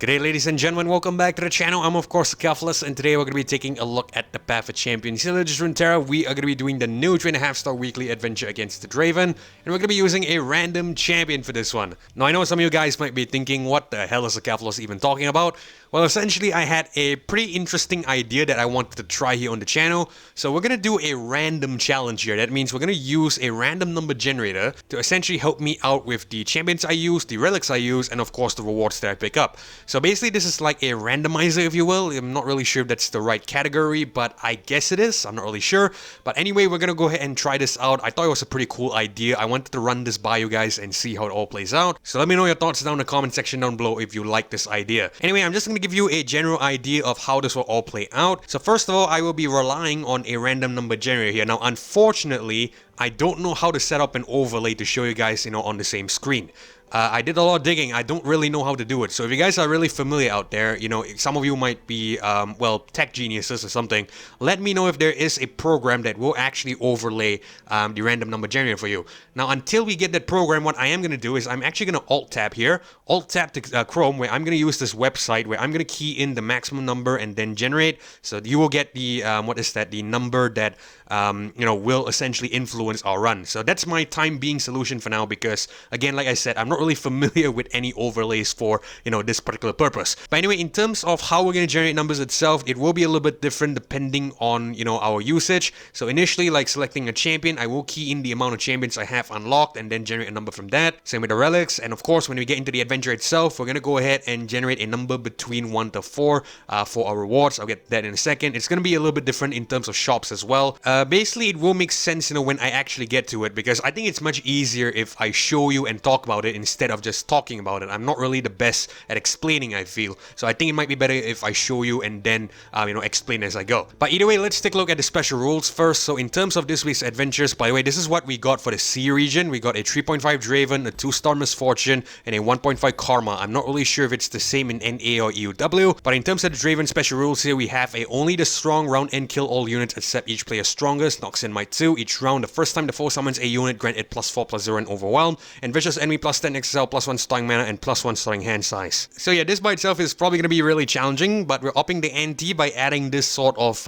G'day ladies and gentlemen, welcome back to the channel. I'm of course Kefless, and today we're going to be taking a look at the Path of Champions. Here at Runeterra, we are going to be doing the new 3.5-star weekly adventure against the Draven, and we're going to be using a random champion for this one. Now I know some of you guys might be thinking, what the hell is the Kefless even talking about? Well, essentially I had a pretty interesting idea that I wanted to try here on the channel. So we're going to do a random challenge here. That means we're going to use a random number generator to essentially help me out with the champions I use, the relics I use, and of course the rewards that I pick up. So basically this is like a randomizer, if you will. I'm not really sure if that's the right category, but I guess it is. I'm not really sure. But anyway, we're going to go ahead and try this out. I thought it was a pretty cool idea. I wanted to run this by you guys and see how it all plays out. So let me know your thoughts down in the comment section down below if you like this idea. Anyway, I'm just going to give you a general idea of how this will all play out. So first of all, I will be relying on a random number generator here. Now, unfortunately, I don't know how to set up an overlay to show you guys, on the same screen. I did a lot of digging. I don't really know how to do it. So if you guys are really familiar out there, some of you might be, well, tech geniuses or something. Let me know if there is a program that will actually overlay the random number generator for you. Now, until we get that program, what I am going to do is I'm actually going to Alt-Tab here. Alt-Tab to Chrome, where I'm going to use this website where I'm going to key in the maximum number and then generate. So you will get the, the number that, will essentially influence our run. So that's my time being solution for now because, again, like I said, I'm not really familiar with any overlays for this particular purpose. But anyway, in terms of how we're going to generate numbers itself, it will be a little bit different depending on our usage. So initially, like selecting a champion, I will key in the amount of champions I have unlocked and then generate a number from that. Same with the relics, and of course when we get into the adventure itself, we're going to go ahead and generate a number between 1 to 4 for our rewards. I'll get that in a second. It's going to be a little bit different in terms of shops as well. Basically, it will make sense when I actually get to it, because I think it's much easier if I show you and talk about it instead of just talking about it. I'm not really the best at explaining, I feel. So I think it might be better if I show you and then, explain as I go. But either way, let's take a look at the special rules first. So in terms of this week's adventures, by the way, this is what we got for the Sea region. We got a 3.5 Draven, a 2-star Misfortune, and a 1.5 Karma. I'm not really sure if it's the same in NA or EUW, but in terms of the Draven special rules here, we have only the strong round and kill all units except each player's strongest, knocks in might 2. Each round, the first time the foe summons a unit, grant it +4/+0 and overwhelm, and vicious enemy +10 XL, +1 starting mana, and +1 starting hand size. So yeah, this by itself is probably going to be really challenging, but we're upping the ante by adding this sort of,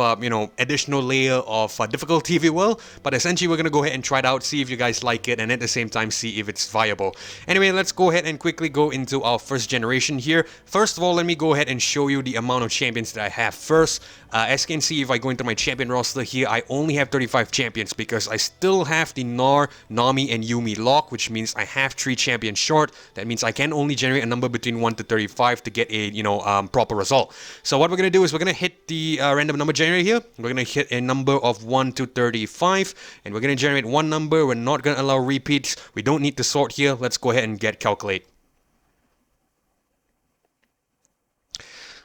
additional layer of difficulty, if you will. But essentially, we're going to go ahead and try it out, see if you guys like it, and at the same time, see if it's viable. Anyway, let's go ahead and quickly go into our first generation here. First of all, let me go ahead and show you the amount of champions that I have first. As you can see, if I go into my champion roster here, I only have 35 champions because I still have the Gnar, Nami, and Yuumi lock, which means I have 3 champions short. That means I can only generate a number between 1 to 35 to get a, proper result. So what we're going to do is we're going to hit the random number generator here. We're going to hit a number of 1 to 35, and we're going to generate one number. We're not going to allow repeats. We don't need to sort here. Let's go ahead and get calculate.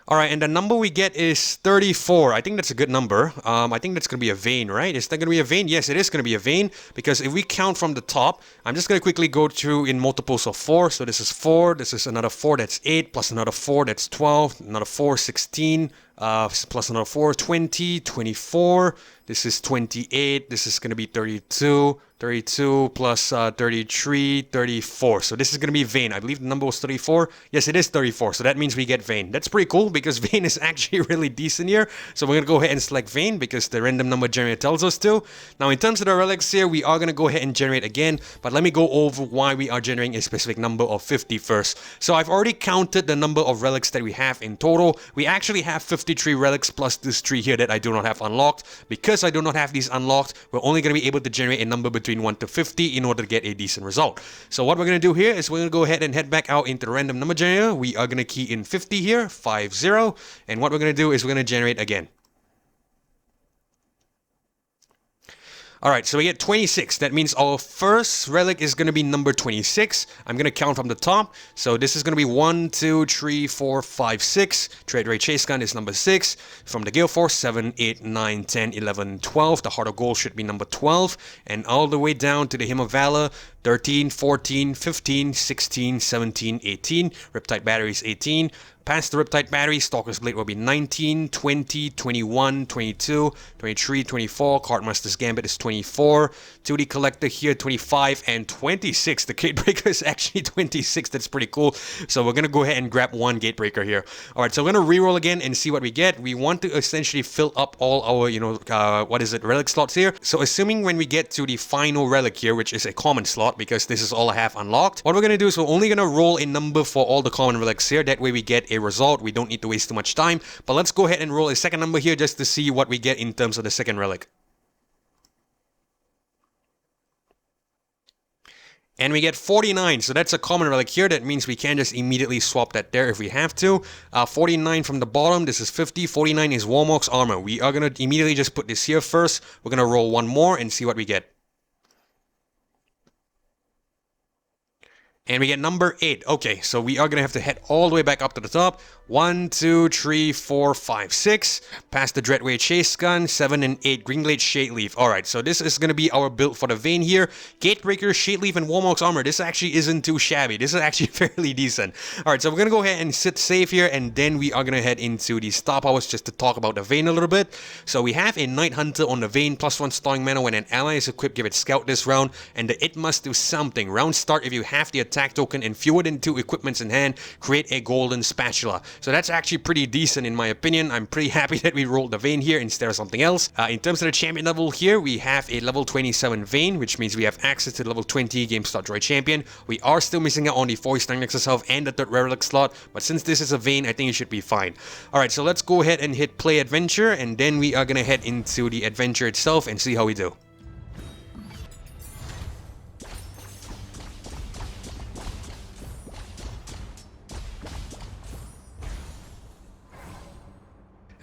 Alright, and the number we get is 34. I think that's a good number. I think that's going to be a Vayne, right? Is that going to be a Vayne? Yes, it is going to be a Vayne, because if we count from the top, I'm just going to quickly go through in multiples of 4. So this is 4, this is another 4, that's 8, plus another 4, that's 12, another 4, 16, plus another 4, 20, 24, this is 28, this is going to be 32, 32 plus 33, 34. So this is going to be Vayne. I believe the number was 34. Yes, it is 34. So that means we get Vayne. That's pretty cool because Vayne is actually really decent here. So we're going to go ahead and select Vayne because the random number generator tells us to. Now, in terms of the relics here, we are going to go ahead and generate again. But let me go over why we are generating a specific number of 50 first. So I've already counted the number of relics that we have in total. We actually have 53 relics plus this 3 here that I do not have unlocked. Because I do not have these unlocked, we're only going to be able to generate a number between 1 to 50 in order to get a decent result. So what we're going to do here is we're going to go ahead and head back out into the random number generator. We are going to key in 50 here, 50, and what we're going to do is we're going to generate again. Alright, so we get 26. That means our first relic is going to be number 26. I'm going to count from the top. So this is going to be 1, 2, 3, 4, 5, 6. Trade Ray Chase Gun is number 6. From the Gale Force, 7, 8, 9, 10, 11, 12. The Heart of Gold should be number 12. And all the way down to the Hymn of Valor, 13, 14, 15, 16, 17, 18. Riptide batteries 18. Past the Riptide battery, Stalker's Blade will be 19, 20, 21, 22, 23, 24. Cardmaster's Gambit is 24. 2D Collector here, 25 and 26. The Gatebreaker is actually 26. That's pretty cool. So we're going to go ahead and grab one Gatebreaker here. Alright, so we're going to reroll again and see what we get. We want to essentially fill up all our, relic slots here. So assuming when we get to the final relic here, which is a common slot, because this is all I have unlocked, what we're going to do is we're only going to roll a number for all the common relics here. That way we get a result. We don't need to waste too much time, but let's go ahead and roll a second number here just to see what we get in terms of the second relic. And we get 49, so that's a common relic here. That means we can just immediately swap that there if we have to. 49 from the bottom, this is 50. 49 is Warmock's armor. We are going to immediately just put this here first. We're going to roll one more and see what we get. And we get number 8. Okay, so we are going to have to head all the way back up to the top. 1, 2, 3, 4, 5, 6. Past the Dreadway Chase Gun. 7 and 8. Greenglade Shadeleaf. Alright, so this is going to be our build for the Vayne here. Gatebreaker, Shadeleaf, and Warmock's armor. This actually isn't too shabby. This is actually fairly decent. Alright, so we're going to go ahead and sit safe here. And then we are going to head into the star powers just to talk about the Vayne a little bit. So we have a Night Hunter on the Vayne. +1 starring mana when an ally is equipped. Give it Scout this round. And the It must do something. Round start if you have the attack token and fewer than 2 equipments in hand, create a golden spatula. So that's actually pretty decent in my opinion. I'm pretty happy that we rolled the Vayne here instead of something else. In terms of the champion level here, we have a level 27 Vayne, which means we have access to the level 20 GameStop champion. We are still missing out on the 4-star Nexus health and the 3rd relic slot, but since this is a Vayne, I think it should be fine. Alright, so let's go ahead and hit play adventure, and then we are going to head into the adventure itself and see how we do.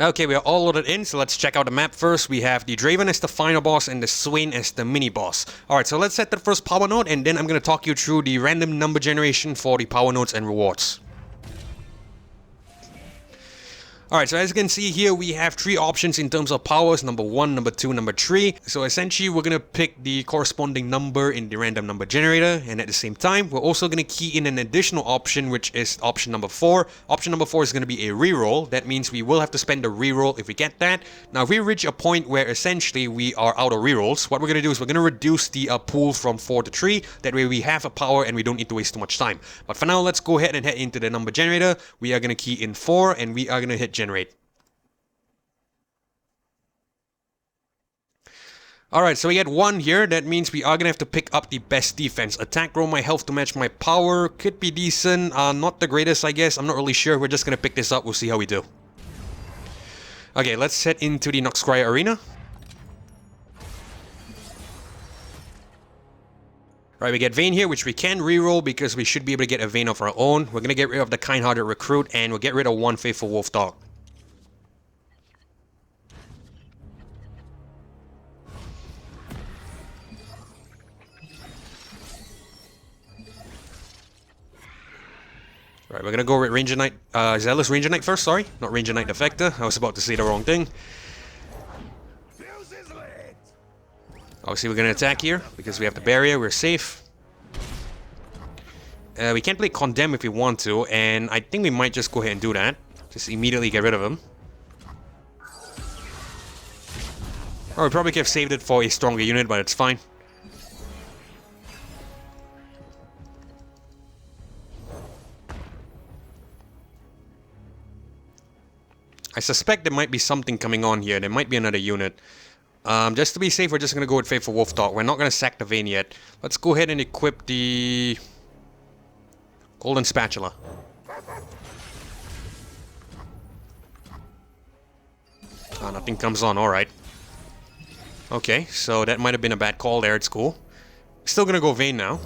Okay, we are all loaded in, so let's check out the map first. We have the Draven as the final boss and the Swain as the mini boss. Alright, so let's set the first power node, and then I'm going to talk you through the random number generation for the power nodes and rewards. Alright, so as you can see here, we have 3 options in terms of powers, number 1, number 2, number 3. So essentially, we're going to pick the corresponding number in the random number generator, and at the same time, we're also going to key in an additional option, which is option number 4. Option number 4 is going to be a reroll. That means we will have to spend a reroll if we get that. Now, if we reach a point where essentially we are out of rerolls, what we're going to do is we're going to reduce the pool from 4 to 3. That way we have a power and we don't need to waste too much time. But for now, let's go ahead and head into the number generator. We are going to key in 4, and we are going to hit generate. Alright, so we get 1 here. That means we are going to have to pick up the best defense. Attack roll my health to match my power. Could be decent. Not the greatest, I guess. I'm not really sure. We're just going to pick this up. We'll see how we do. Okay, let's head into the Noxkraya Arena. Alright, we get Vayne here, which we can reroll because we should be able to get a Vayne of our own. We're going to get rid of the Kind-Hearted Recruit, and we'll get rid of 1 Faithful Wolf Dog. Alright, we're gonna go with Ranger Knight, Zealous Ranger Knight first, sorry. Not Ranger Knight Defector, I was about to say the wrong thing. Obviously we're gonna attack here, because we have the barrier, we're safe. We can't play Condemn if we want to, and I think we might just go ahead and do that. Just immediately get rid of him. Or we probably could have saved it for a stronger unit, but it's fine. I suspect there might be something coming on here. There might be another unit. Just to be safe, we're just going to go with Faithful Wolf Dog. We're not going to sack the Vayne yet. Let's go ahead and equip the Golden Spatula. Nothing comes on. Alright. Okay, so that might have been a bad call there. It's cool. Still going to go Vayne now.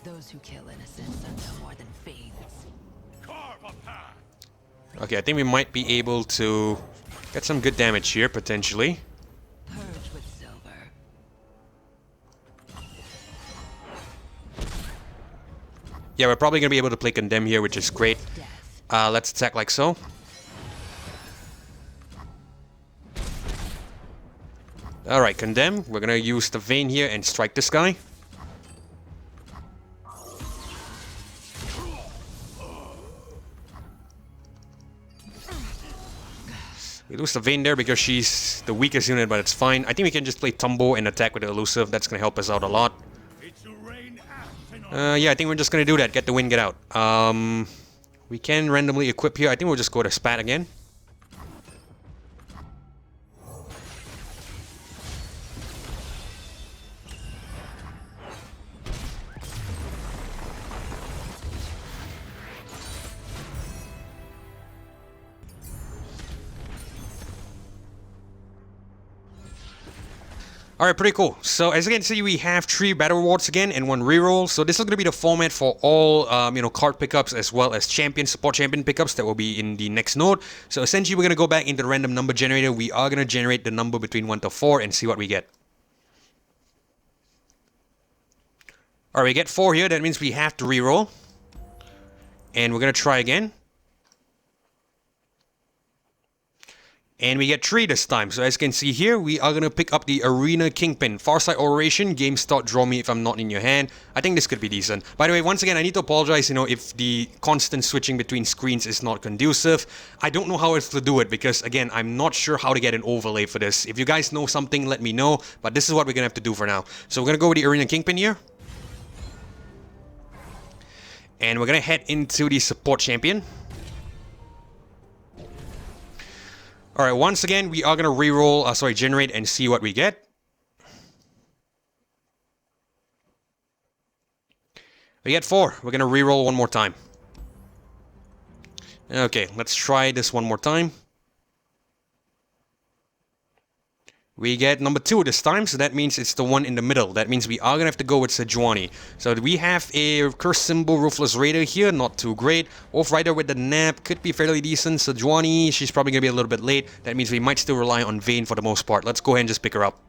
Those who kill innocents are no more than fiends. Okay, I think we might be able to get some good damage here, potentially. Purge with silver. Yeah, we're probably going to be able to play Condemn here, which is great. Let's attack like so. Alright, Condemn. We're going to use the Vayne here and strike this guy. We lose the Vayne there because she's the weakest unit, but it's fine. I think we can just play Tumbo and attack with the elusive. That's going to help us out a lot. Yeah, I think we're just going to do that. Get the win, get out. We can randomly equip here. I think we'll just go to Spat again. Alright, pretty cool. So as you can see, we have 3 battle rewards again and 1 reroll. So this is going to be the format for all, card pickups as well as support champion pickups that will be in the next node. So essentially, we're going to go back into the random number generator. We are going to generate the number between 1 to 4 and see what we get. Alright, we get 4 here. That means we have to reroll. And we're going to try again. And we get 3 this time. So as you can see here, we are going to pick up the Arena Kingpin. Farsight Oration, game start, draw me if I'm not in your hand. I think this could be decent. By the way, once again, I need to apologize, if the constant switching between screens is not conducive. I don't know how else to do it because, again, I'm not sure how to get an overlay for this. If you guys know something, let me know. But this is what we're going to have to do for now. So we're going to go with the Arena Kingpin here. And we're going to head into the support champion. Alright, once again, we are going to reroll, generate and see what we get. We get 4. We're going to reroll one more time. Okay, let's try this one more time. We get number 2 this time, so that means it's the one in the middle. That means we are going to have to go with Sejuani. So we have a Curse Symbol Ruthless Raider here, not too great. Wolf Rider with the Nap could be fairly decent. Sejuani, she's probably going to be a little bit late. That means we might still rely on Vayne for the most part. Let's go ahead and just pick her up.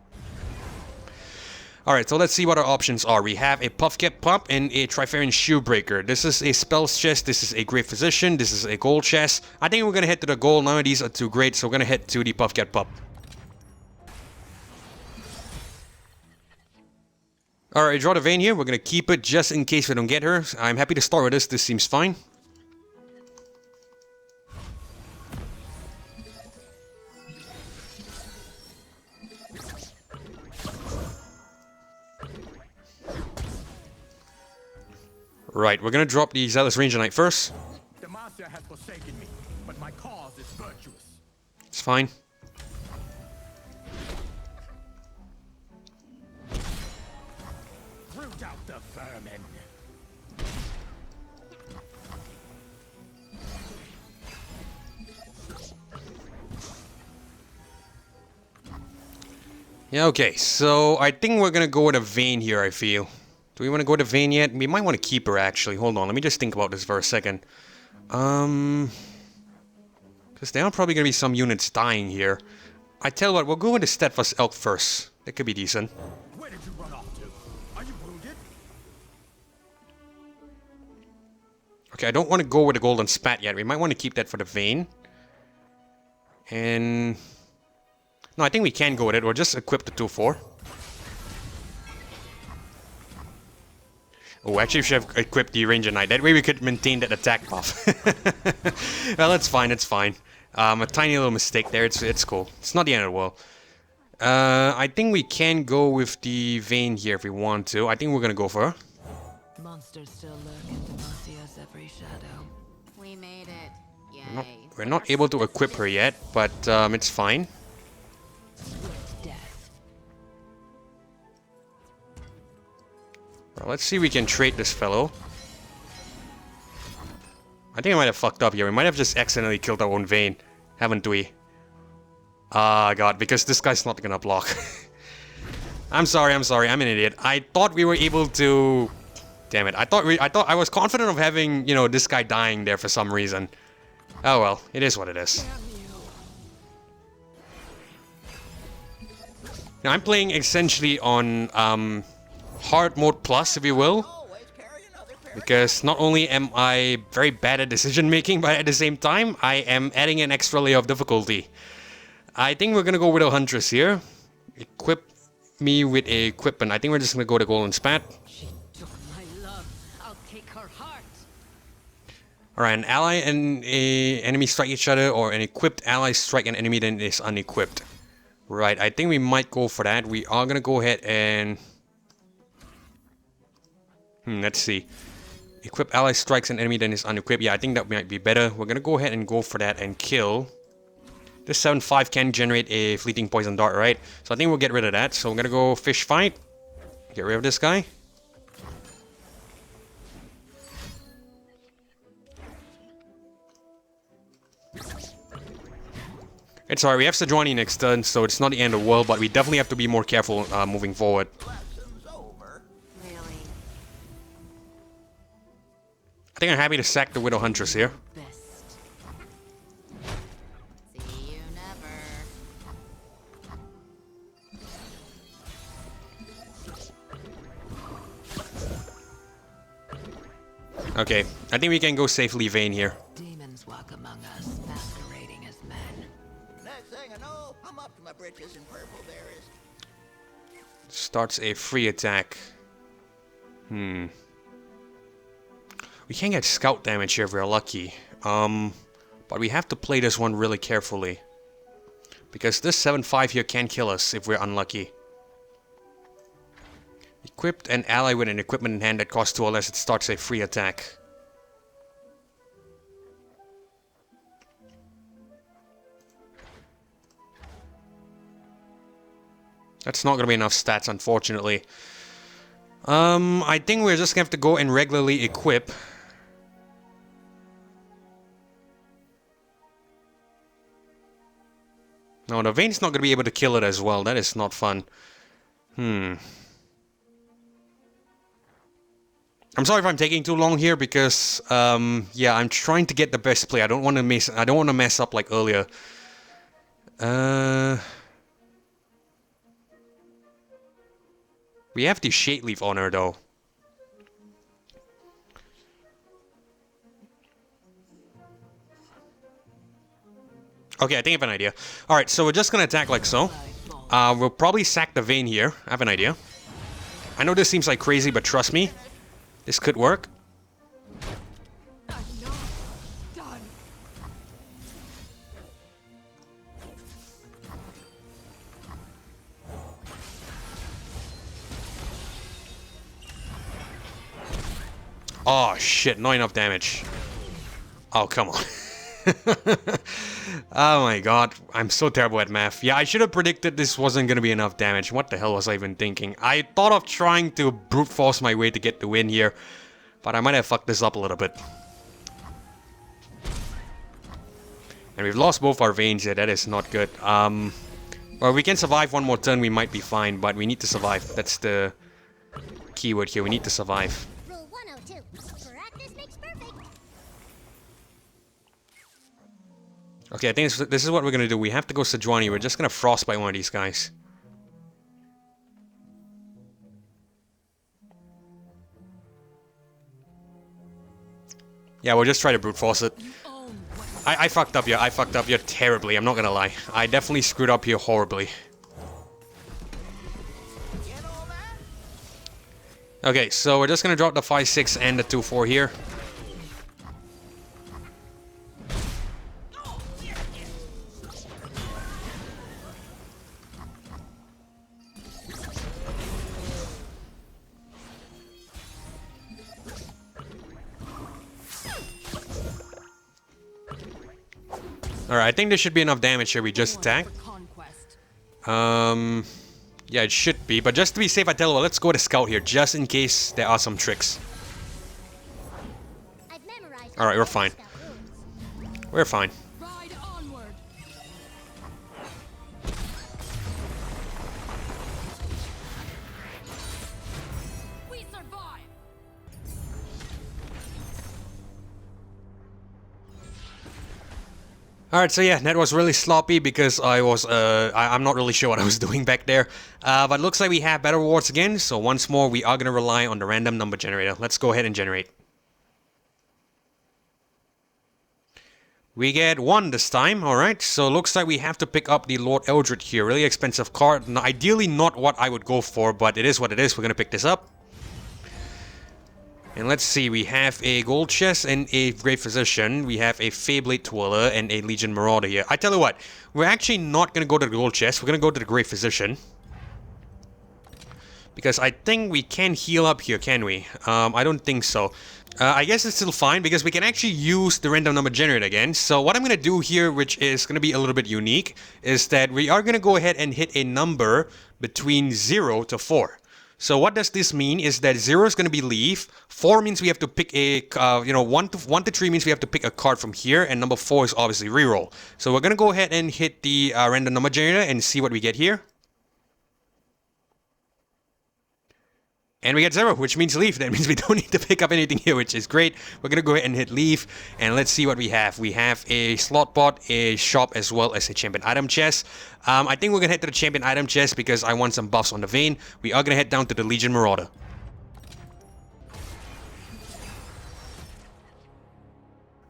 Alright, so let's see what our options are. We have a Puffcap Pup and a Trifarian Shieldbreaker. This is a Spells chest, this is a Great Physician, this is a Gold chest. I think we're going to head to the gold. None of these are too great, so we're going to head to the Puffcap Pup. Alright, draw the Vayne here. We're going to keep it just in case we don't get her. I'm happy to start with this. This seems fine. Right, we're going to drop the Zealous Ranger Knight first. Demacia has forsaken me, but my cause is virtuous. It's fine. Root out the vermin. Yeah, okay, so I think we're gonna go with a Vayne here, I feel. Do we want to go to Vayne yet? We might want to keep her, actually. Hold on, let me just think about this for a second. Because there are probably gonna be some units dying here. I tell you what, we'll go with the Steadfast Elk first. That could be decent. Where did you run off to? Are you wounded? Okay, I don't want to go with the Golden Spat yet. We might want to keep that for the Vayne. And... no, I think we can go with it. We'll just equip the 2-4. Oh, actually, we should have equipped the Ranger Knight. That way we could maintain that attack buff. Well, it's fine, it's fine. A tiny little mistake there. It's cool. It's not the end of the world. I think we can go with the Vayne here if we want to. I think we're gonna go for her. Monsters still lurk in Demacia's every shadow. We made it. Yay. We're not able to equip her yet, but it's fine. With death. Well, let's see if we can trade this fellow. I think I might have fucked up here. We might have just accidentally killed our own Vayne, haven't we? Ah, God, because this guy's not gonna block. I'm sorry, I'm an idiot. I thought we were able to... damn it, I thought I was confident of having, this guy dying there for some reason. Oh well, it is what it is. Now, I'm playing essentially on hard mode plus, if you will. Because not only am I very bad at decision making, but at the same time, I am adding an extra layer of difficulty. I think we're gonna go with a Huntress here. Equip me with a equipment. I think we're just gonna go to Golden Spat. She took my love. I'll take her heart. Alright, an ally and a enemy strike each other, or an equipped ally strike an enemy that is unequipped. Right, I think we might go for that. We are gonna go ahead and... let's see. Equipped ally strikes an enemy that is unequipped. Yeah, I think that might be better. We're gonna go ahead and go for that and kill. This 7/5 can generate a fleeting poison dart, right? So I think we'll get rid of that. So we're gonna go fish fight. Get rid of this guy. It's alright, we have Sejuani next turn, so it's not the end of the world, but we definitely have to be more careful moving forward. Really? I think I'm happy to sack the Widow Huntress here. Best. See you never. Okay, I think we can go safely Vayne here. Demons walk among us, masquerading as men. Next thing I know, I'm up to my britches in purple berries. Starts a free attack. We can get scout damage here if we're lucky. But we have to play this one really carefully. Because this 7/5 here can kill us if we're unlucky. Equipped an ally with an equipment in hand that costs 2 or less, it starts a free attack. That's not going to be enough stats, unfortunately. I think we're just going to have to go and regularly equip. No, the Vayne's not going to be able to kill it as well. That is not fun. I'm sorry if I'm taking too long here because, yeah, I'm trying to get the best play. I don't want to mess up like earlier. We have the Shade Leaf on her, though. Okay, I think I have an idea. Alright, so we're just gonna attack like so. We'll probably sack the Vayne here. I have an idea. I know this seems like crazy, but trust me. This could work. Oh shit, not enough damage. Oh, come on. Oh my god, I'm so terrible at math. Yeah, I should have predicted this wasn't gonna be enough damage. What the hell was I even thinking? I thought of trying to brute force my way to get the win here, but I might have fucked this up a little bit. And we've lost both our Vaynes here, that is not good. Well, we can survive one more turn, we might be fine, but we need to survive. That's the keyword here, we need to survive. Rule 102. Practice makes perfect. Okay, I think this is what we're gonna do. We have to go Sejuani. We're just gonna frostbite one of these guys. Yeah, we'll just try to brute force it. I fucked up here. I fucked up here terribly. I'm not gonna lie. I definitely screwed up here horribly. Okay, so we're just gonna drop the 5/6 and the 2/4 here. Alright, I think there should be enough damage here. We just attack. Yeah, it should be. But just to be safe, I tell you what, let's go to scout here, just in case there are some tricks. Alright, we're fine. We're fine. Alright, so yeah, that was really sloppy because I'm not really sure what I was doing back there. But looks like we have better rewards again, so once more we are going to rely on the random number generator. Let's go ahead and generate. We get 1 this time, alright, so looks like we have to pick up the Lord Eldred here. Really expensive card, ideally not what I would go for, but it is what it is. We're going to pick this up. And let's see, we have a Gold Chest and a Great Physician. We have a Feyblade Twirler and a Legion Marauder here. I tell you what, we're actually not going to go to the Gold Chest. We're going to go to the Great Physician. Because I think we can heal up here, can we? I don't think so. I guess it's still fine because we can actually use the random number generator again. So what I'm going to do here, which is going to be a little bit unique, is that we are going to go ahead and hit a number between 0 to 4. So what does this mean is that 0 is going to be leave, 4 means we have to pick a, 1 to 3 means we have to pick a card from here, and number 4 is obviously reroll. So we're going to go ahead and hit the random number generator and see what we get here. And we get 0, which means leave. That means we don't need to pick up anything here, which is great. We're going to go ahead and hit leave, and let's see what we have. We have a slot bot, a shop, as well as a champion item chest. I think we're going to head to the champion item chest because I want some buffs on the Vayne. We are going to head down to the Legion Marauder.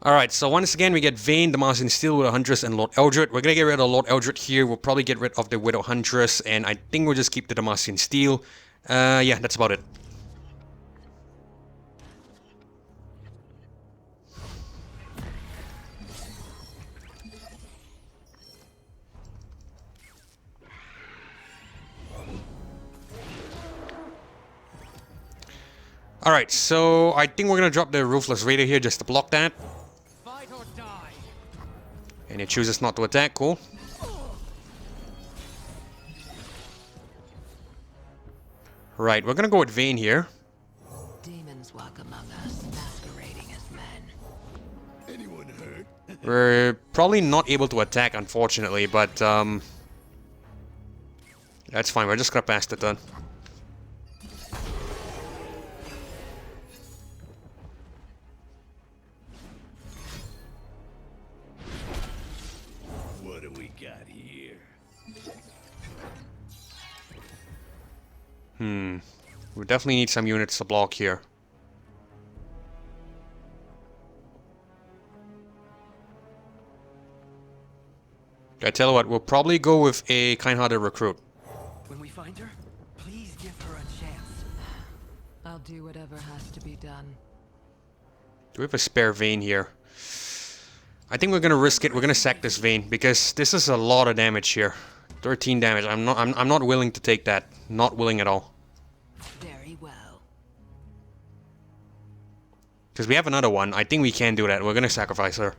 Alright, so once again we get Vayne, Demacian Steel, Widow Huntress, and Lord Eldred. We're going to get rid of Lord Eldred here. We'll probably get rid of the Widow Huntress, and I think we'll just keep the Demacian Steel. Yeah, that's about it. Alright, so I think we're gonna drop the Ruthless Raider here just to block that. Fight or die. And it chooses not to attack, cool. Right, we're gonna go with Vayne here. Demons walk among us, masquerading as men. Anyone hurt? We're probably not able to attack, unfortunately, but that's fine, we're just gonna pass the turn. What do we got here? We definitely need some units to block here. I tell you what, we'll probably go with a kind-hearted recruit. When we find her, please give her a chance. I'll do whatever has to be done. Do we have a spare Vayne here? I think we're gonna risk it. We're gonna sack this Vayne because this is a lot of damage here. 13 damage. I'm not willing to take that. Not willing at all. Very well. Because we have another one. I think we can do that. We're gonna sacrifice her.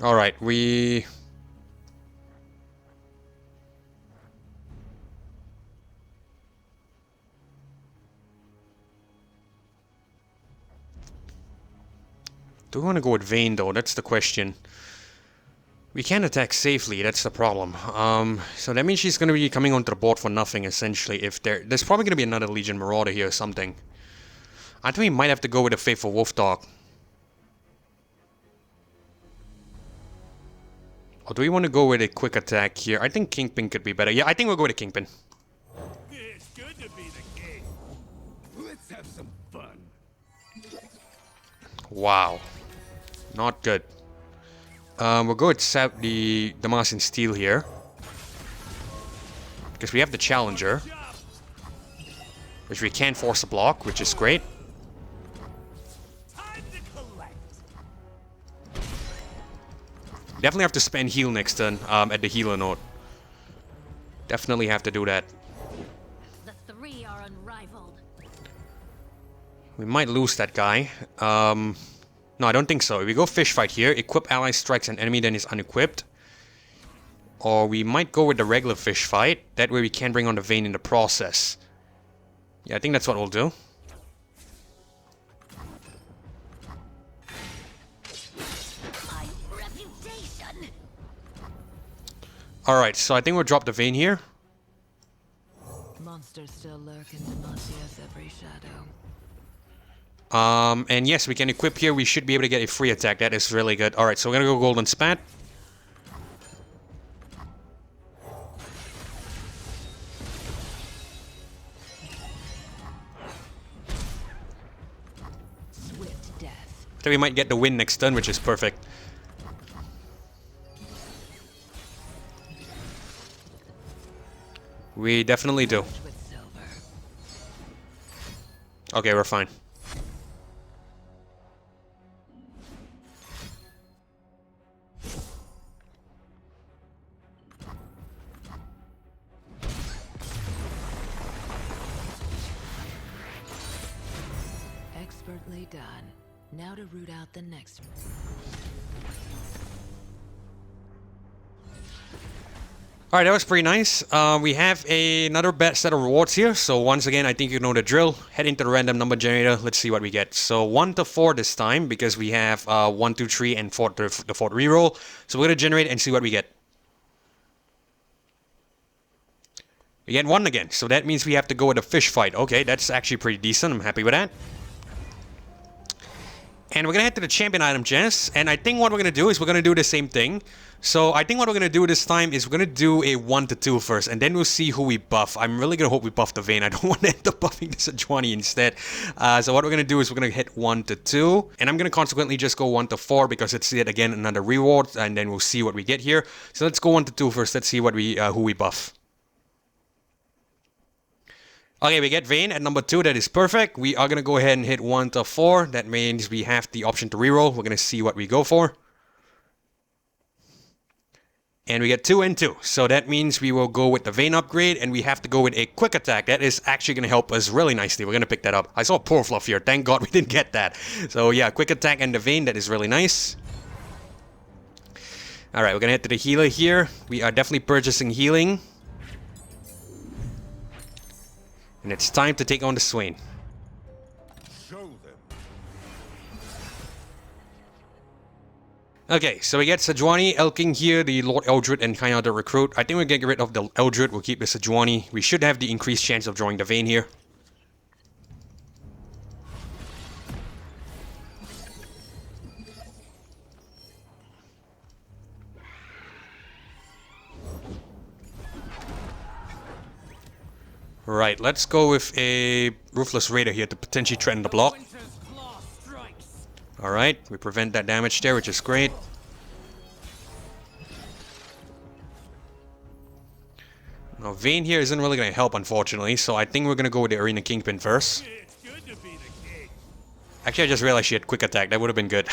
Alright, we... Do we want to go with Vayne, though? That's the question. We can't attack safely, that's the problem. So that means she's going to be coming onto the board for nothing, essentially. If there's probably going to be another Legion Marauder here or something. I think we might have to go with a Faithful Wolf Dog. Or do we want to go with a quick attack here? I think Kingpin could be better. Yeah, I think we'll go with a Kingpin. It's good to be the king. Let's have some fun. Wow. Not good. We'll go with the Demacian Steel here. Because we have the Challenger. Which we can force a block, which is great. Time to collect. Definitely have to spend heal next turn at the healer node. Definitely have to do that. The three are unrivaled. We might lose that guy. No, I don't think so. If we go fish fight here, equip ally strikes an enemy, then is unequipped. Or we might go with the regular fish fight. That way we can bring on the Vayne in the process. Yeah, I think that's what we'll do. My reputation. Alright, so I think we'll drop the Vayne here. Monsters still lurk in Demacia's every shadow. And yes, we can equip here. We should be able to get a free attack. That is really good. Alright, so we're gonna go Golden Spat. Swift I think we might get the win next turn, which is perfect. We definitely do. With silver. Okay, we're fine. Expertly done. Now to root out the next. Alright, that was pretty nice. We have another set of rewards here. So once again, I think you know the drill. Head into the random number generator. Let's see what we get. So 1 to 4 this time because we have 1, 2, 3, and 4 the 4th reroll. So we're going to generate and see what we get. We get 1 again. So that means we have to go with a fish fight. Okay, that's actually pretty decent. I'm happy with that. And we're going to head to the champion item chest. And I think what we're going to do is we're going to do the same thing. So I think what we're going to do this time is we're going to do a 1 to 2 first. And then we'll see who we buff. I'm really going to hope we buff the Vayne. I don't want to end up buffing the Sejuani instead. So what we're going to do is we're going to hit 1 to 2. And I'm going to consequently just go 1 to 4 because it's yet again another reward. And then we'll see what we get here. So let's go 1 to 2 first. Let's see what we who we buff. Okay, we get Vayne at number 2. That is perfect. We are going to go ahead and hit 1 to 4. That means we have the option to reroll. We're going to see what we go for. And we get 2 and 2. So that means we will go with the Vayne upgrade. And we have to go with a quick attack. That is actually going to help us really nicely. We're going to pick that up. I saw poor fluff here. Thank God we didn't get that. So yeah, quick attack and the Vayne. That is really nice. Alright, we're going to head to the healer here. We are definitely purchasing healing. And it's time to take on the Swain. Show them. Okay, so we get Sejuani, Elking here, the Lord Eldred, and kind of the recruit. I think we'll get rid of the Eldred, we'll keep the Sejuani. We should have the increased chance of drawing the Vayne here. Right, let's go with a Ruthless Raider here to potentially threaten the block. Alright, we prevent that damage there, which is great. Now, Vayne here isn't really going to help, unfortunately, so I think we're going to go with the Arena Kingpin first. It's good to be the king. Actually, I just realized she had quick attack. That would have been good.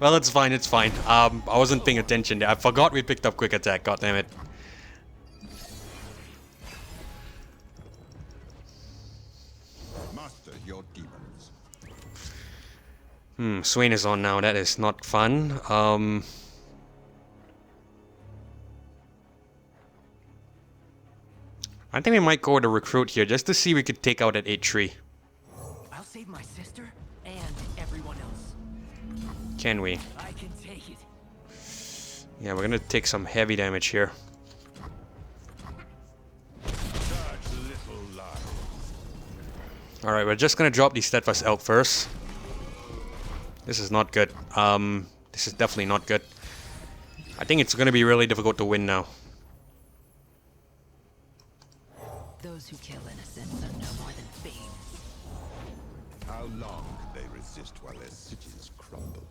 Well, it's fine, it's fine. I wasn't paying attention there. I forgot we picked up quick attack, god damn it. Master your demons. Swain is on now. That is not fun. I think we might go with a recruit here just to see if we could take out that 8-3. I'll save my sister and everyone else. Can we? I can take it. Yeah, we're gonna take some heavy damage here. Such little lies. Alright, we're just gonna drop the Steadfast Elk first. This is not good. This is definitely not good. I think it's gonna be really difficult to win now. Those who kill innocents are no more than fiends. How long can they resist while their cities crumble?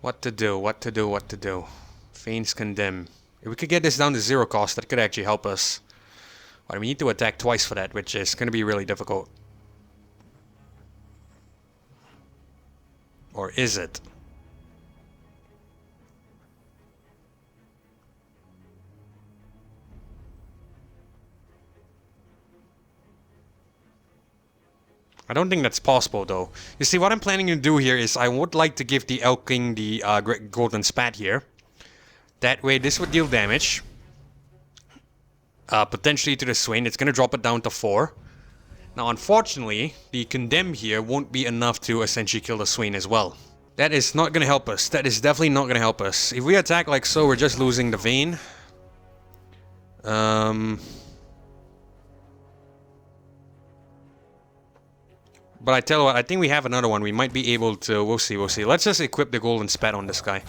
What to do, what to do, what to do. Vayne's Condemn. If we could get this down to 0 cost, that could actually help us. But we need to attack twice for that, which is going to be really difficult. Or is it? I don't think that's possible though. You see, what I'm planning to do here is I would like to give the Elk King the Golden Spat here. That way this would deal damage. Potentially to the Swain. It's going to drop it down to 4. Now unfortunately, the Condemn here won't be enough to essentially kill the Swain as well. That is not going to help us. That is definitely not going to help us. If we attack like so, we're just losing the Vayne. But I tell you what, I think we have another one. We might be able to... We'll see, we'll see. Let's just equip the golden spat on this guy.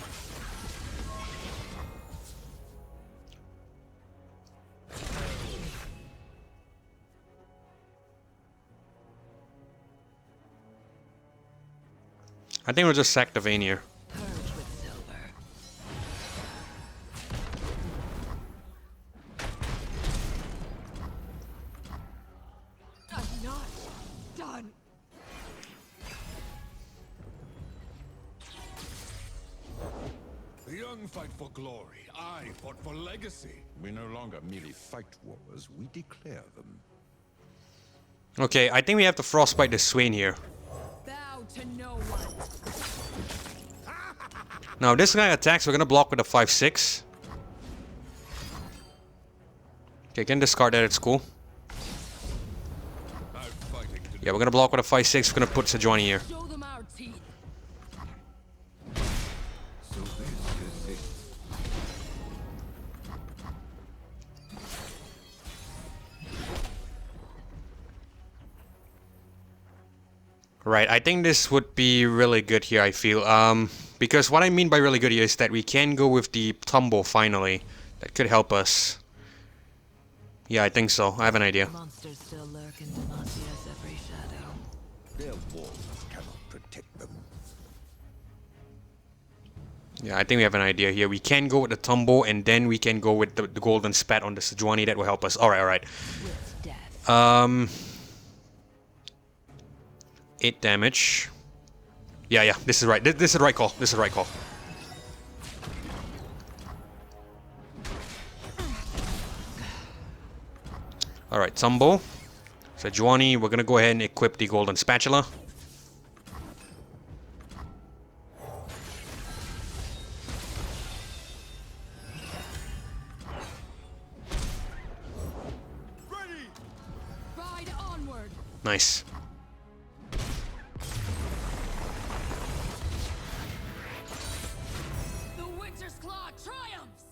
I think we'll just sack the Vayne here. Purge with silver. I'm not done. The young fight for glory. I fought for legacy. We no longer merely fight wars, we declare them. Okay, I think we have to frostbite the Swain here. Bow to no one. Now this guy attacks, we're gonna block with a 5-6. Okay, can discard that, it's cool. I'm fighting to Yeah, we're gonna block with a 5-6, we're gonna put Sejuani here. Show them our teeth. So this is it. Right, I think this would be really good here, I feel. Because what I mean by really good here is that we can go with the Tumble finally. That could help us. Yeah, I think so. I have an idea. Monsters still lurk in Demasia's every shadow. Their walls cannot protect them. Yeah, I think we have an idea here. We can go with the Tumble and then we can go with the golden spat on the Sejuani. That will help us. Alright, alright. With death. 8 damage. Yeah, this is right. This is the right call. This is the right call. Alright, Tumble. Sejuani, we're gonna go ahead and equip the golden spatula. Ride onward. Nice. The Winter's Claw triumphs.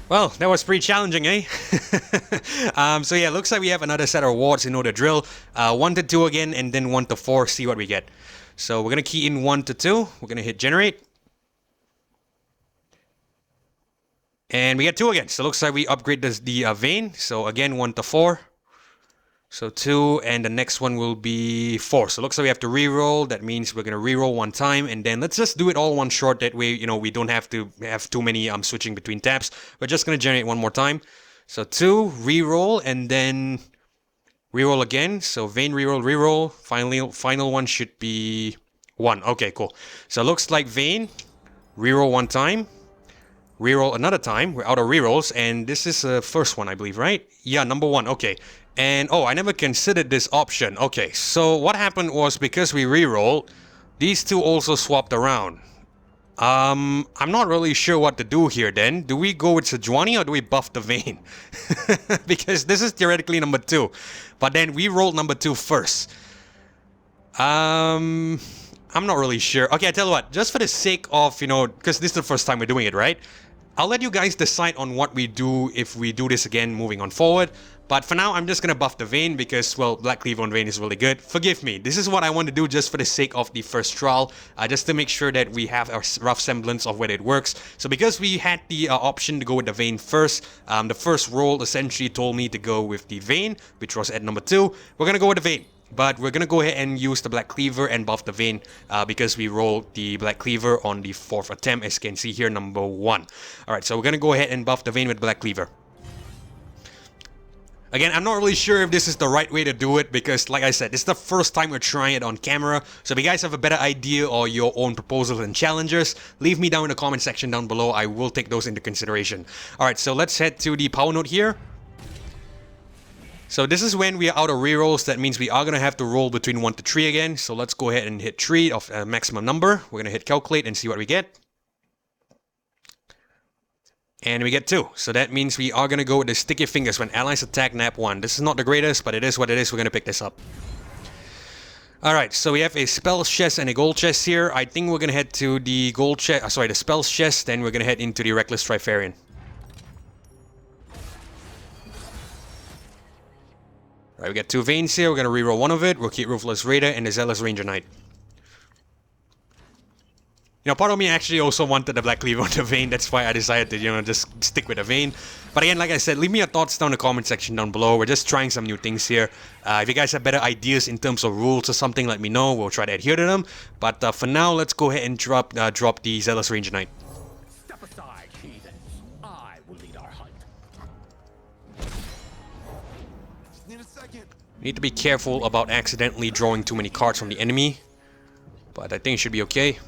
Well, that was pretty challenging, eh? So yeah, looks like we have another set of rewards in order to drill. 1 to 2 again, and then 1 to 4, see what we get. So we're gonna key in 1 to 2. We're gonna hit generate. And we get 2 again. So looks like we upgrade the Vayne. So again, 1 to 4. So 2, and the next one will be 4. So looks like we have to reroll. That means we're gonna reroll 1 time, and then let's just do it all one shot. That way, you know, we don't have to have too many switching between tabs. We're just gonna generate 1 more time. So 2, reroll, and then reroll again. So Vayne reroll, reroll. Final one should be 1. Okay, cool. So looks like Vayne reroll 1 time. Reroll another time. We're out of rerolls, and this is the first one, I believe, right? Yeah, number 1. Okay. And oh, I never considered this option. Okay, so what happened was because we reroll, these two also swapped around. I'm not really sure what to do here then. Do we go with Sejuani or do we buff the Vayne? Because this is theoretically number 2. But then we rolled number 2 first. I'm not really sure. Okay, I tell you what, just for the sake of, you know, because this is the first time we're doing it, right? I'll let you guys decide on what we do if we do this again moving on forward. But for now, I'm just gonna buff the Vayne because, well, Black Cleaver on Vayne is really good. Forgive me, this is what I want to do just for the sake of the first trial, just to make sure that we have a rough semblance of whether it works. So because we had the option to go with the Vayne first, the first roll essentially told me to go with the Vayne, which was at number 2. We're gonna go with the Vayne. But we're gonna go ahead and use the Black Cleaver and buff the Vayne because we rolled the Black Cleaver on the 4th attempt, as you can see here, number 1. Alright, so we're gonna go ahead and buff the Vayne with Black Cleaver. Again, I'm not really sure if this is the right way to do it because, like I said, this is the first time we're trying it on camera. So if you guys have a better idea or your own proposals and challenges, leave me down in the comment section down below. I will take those into consideration. Alright, so let's head to the power node here. So this is when we are out of rerolls. That means we are going to have to roll between 1 to 3 again. So let's go ahead and hit 3 of a maximum number. We're going to hit calculate and see what we get. And we get 2. So that means we are going to go with the sticky fingers when allies attack nap 1. This is not the greatest, but it is what it is. We're going to pick this up. Alright, so we have a spells chest and a gold chest here. I think we're going to head to the gold chest, the spells chest. Then we're going to head into the Reckless Trifarian. Alright, we got 2 Vaynes here. We're gonna reroll one of it. We'll keep Ruthless Raider and the Zealous Ranger Knight. You know, part of me actually also wanted the Black Cleaver on the Vayne. That's why I decided to, you know, just stick with the Vayne. But again, like I said, leave me your thoughts down in the comment section down below. We're just trying some new things here. If you guys have better ideas in terms of rules or something, let me know. We'll try to adhere to them. But for now, let's go ahead and drop the Zealous Ranger Knight. Step aside, heathens. I will lead our hunt. Just need a second. Need to be careful about accidentally drawing too many cards from the enemy. But I think it should be okay.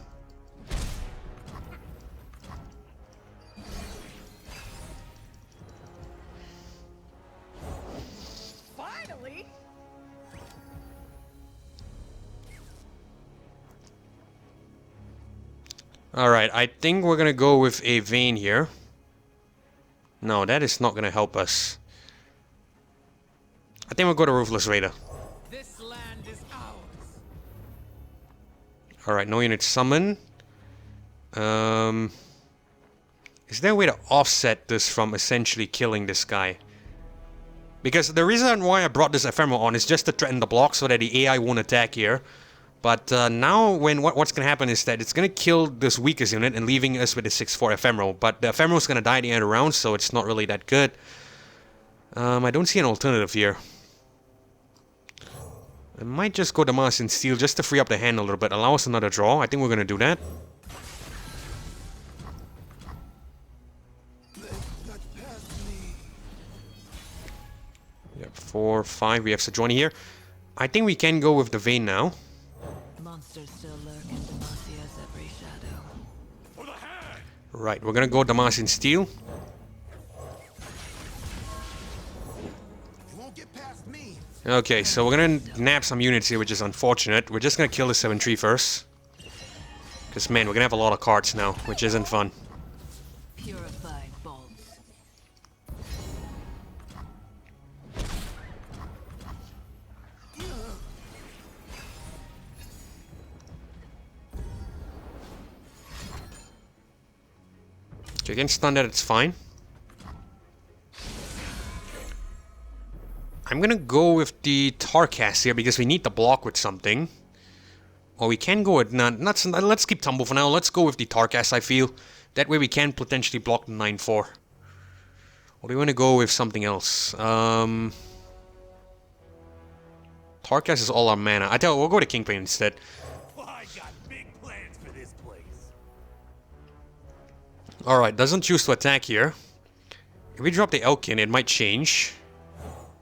Finally! Alright, I think we're gonna go with a Vayne here. No, that is not gonna help us. I think we'll go to Ruthless Raider. This land is ours. Alright, no unit summon. Is there a way to offset this from essentially killing this guy? Because the reason why I brought this Ephemeral on is just to threaten the block so that the AI won't attack here. But now what's going to happen is that it's going to kill this weakest unit and leaving us with a 6/4 Ephemeral. But the Ephemeral is going to die at the end of the round, so it's not really that good. I don't see an alternative here. I might just go Damas and Steel just to free up the hand a little bit. Allow us another draw. I think we're going to do that. Yep, 4, 5. We have Sejuani here. I think we can go with the Vayne now. Monsters still lurk in Demasia's every shadow. For the hand! Right, we're gonna go Damas and Steel. You won't get past me. Okay, so we're gonna nab some units here, which is unfortunate. We're just gonna kill the 7/3 first. Because, man, we're gonna have a lot of cards now, which isn't fun. Purified bolts. Okay, against Undead, it's fine. I'm gonna go with the Tarkas here because we need to block with something. Or we can go with... let's keep Tumble for now. Let's go with the Tarkas, I feel. That way we can potentially block the 9/4. Or do we want to go with something else? Tarkas is all our mana. I tell you, we'll go to Kingpin instead. I got big plans for this place. Alright, doesn't choose to attack here. If we drop the Elkin, it might change.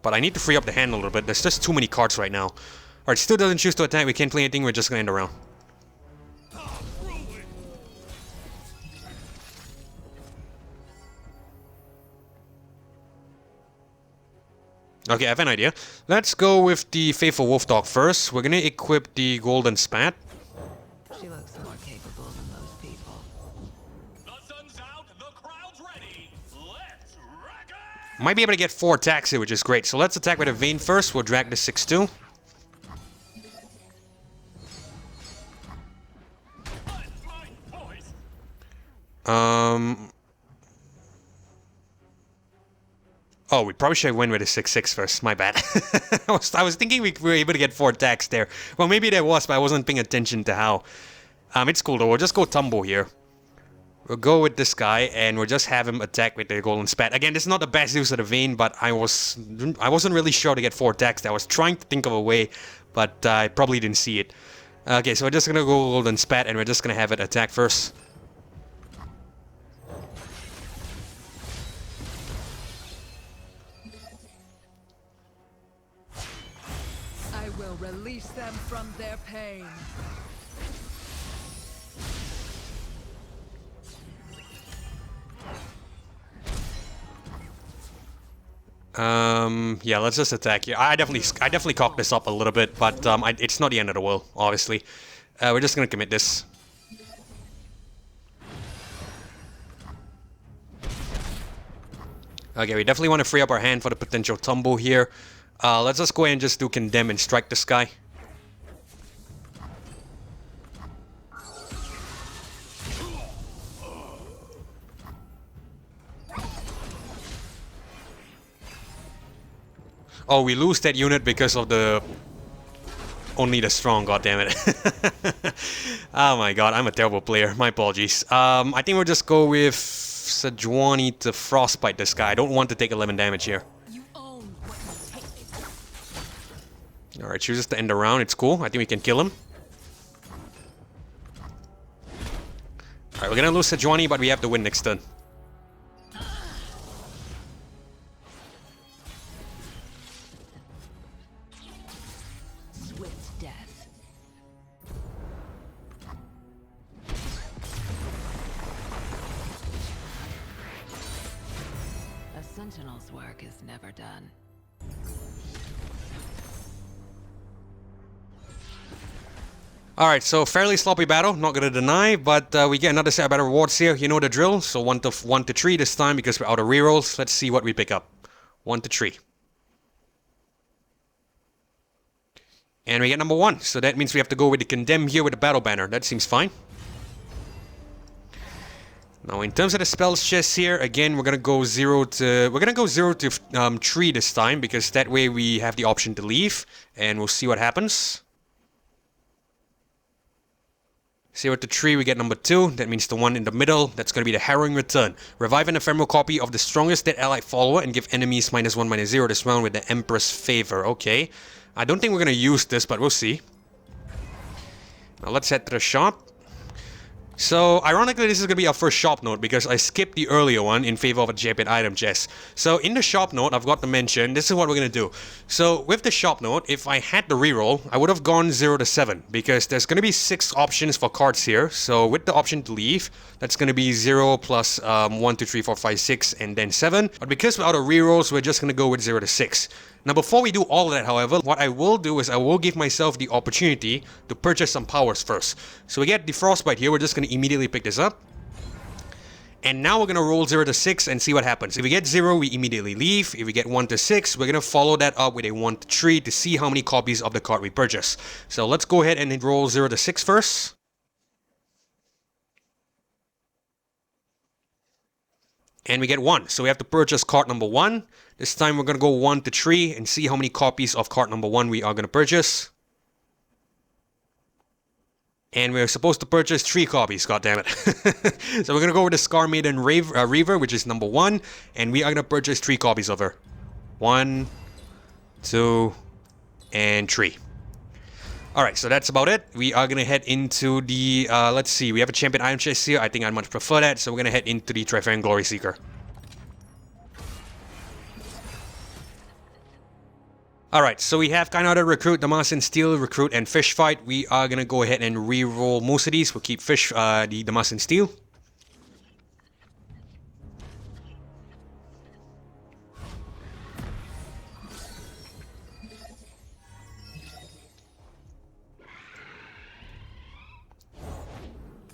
But I need to free up the hand a little bit. There's just too many cards right now. Alright, still doesn't choose to attack. We can't play anything. We're just gonna end the round. Okay, I have an idea. Let's go with the Faithful Wolf Dog first. We're gonna equip the Golden Spat. She looks more capable than most people. The sun's out, the crowd's ready. Let's wreck it! Might be able to get 4 attacks here, which is great. So let's attack with a Vayne first. We'll drag the 6/2. Oh, we probably should have went with a 6/6 first. My bad. I was thinking we were able to get 4 attacks there. Well, maybe there was, but I wasn't paying attention to how. It's cool though. We'll just go Tumble here. We'll go with this guy, and we'll just have him attack with the Golden Spat. Again, this is not the best use of the Vayne, but I wasn't really sure to get 4 attacks. I was trying to think of a way, but I probably didn't see it. Okay, so we're just gonna go Golden Spat, and we're just gonna have it attack first. I will release them from their pain. Yeah, let's just attack here. I definitely cocked this up a little bit, but it's not the end of the world, obviously. We're just gonna commit this. Okay, we definitely want to free up our hand for the potential Tumble here. Let's just go ahead and just do Condemn and strike this guy. Oh, we lose that unit because of the... Only the strong, goddammit. Oh my god, I'm a terrible player. My apologies. I think we'll just go with Sejuani to frostbite this guy. I don't want to take 11 damage here. Alright, chooses to end the round. It's cool. I think we can kill him. Alright, we're gonna lose Sejuani, but we have to win next turn. Swift death. A sentinel's work is never done. Alright, so fairly sloppy battle, not gonna deny, but we get another set of battle rewards here. You know the drill, so 1 to 3 this time because we're out of rerolls. Let's see what we pick up. 1 to 3. And we get number 1, so that means we have to go with the Condemn here with the battle banner. That seems fine. Now in terms of the spells chest here, again we're gonna go 0 to 3 this time because that way we have the option to leave, and we'll see what happens. 0 to 3, we get number 2. That means the one in the middle. That's going to be the Harrowing Return. Revive an ephemeral copy of the strongest dead allied follower and give enemies -1/-0 this round with the Emperor's Favor. Okay. I don't think we're going to use this, but we'll see. Now let's head to the shop. So, ironically, this is going to be our first shop note because I skipped the earlier one in favor of a champion item chest. So, in the shop note, I've got to mention, this is what we're going to do. So, with the shop note, if I had the reroll, I would have gone 0 to 7 because there's going to be 6 options for cards here. So, with the option to leave, that's going to be 0 plus 1, 2, 3, 4, 5, 6, and then 7. But because we're out of rerolls, we're just going to go with 0 to 6. Now, before we do all of that, however, what I will do is I will give myself the opportunity to purchase some powers first. So we get the Frostbite here. We're just going to immediately pick this up. And now we're going to roll 0 to 6 and see what happens. If we get 0, we immediately leave. If we get 1 to 6, we're going to follow that up with a 1 to 3 to see how many copies of the card we purchase. So let's go ahead and roll 0 to 6 first. And we get 1. So we have to purchase card number 1. This time we're going to go 1 to 3 and see how many copies of card number 1 we are going to purchase. And we're supposed to purchase 3 copies, goddammit. So we're going to go with the Scar Maiden Reaver, which is number 1. And we are going to purchase 3 copies of her. 1, 2, and 3. Alright, so that's about it. We are going to head into the, let's see, we have a champion item chest here. I think I'd much prefer that, so we're going to head into the Trifarian Gloryseeker. Alright, so we have kind of the Recruit, Damacian Steel, Recruit, and Fish Fight. We are going to go ahead and re-roll most of these. We'll keep the Damacian Steel.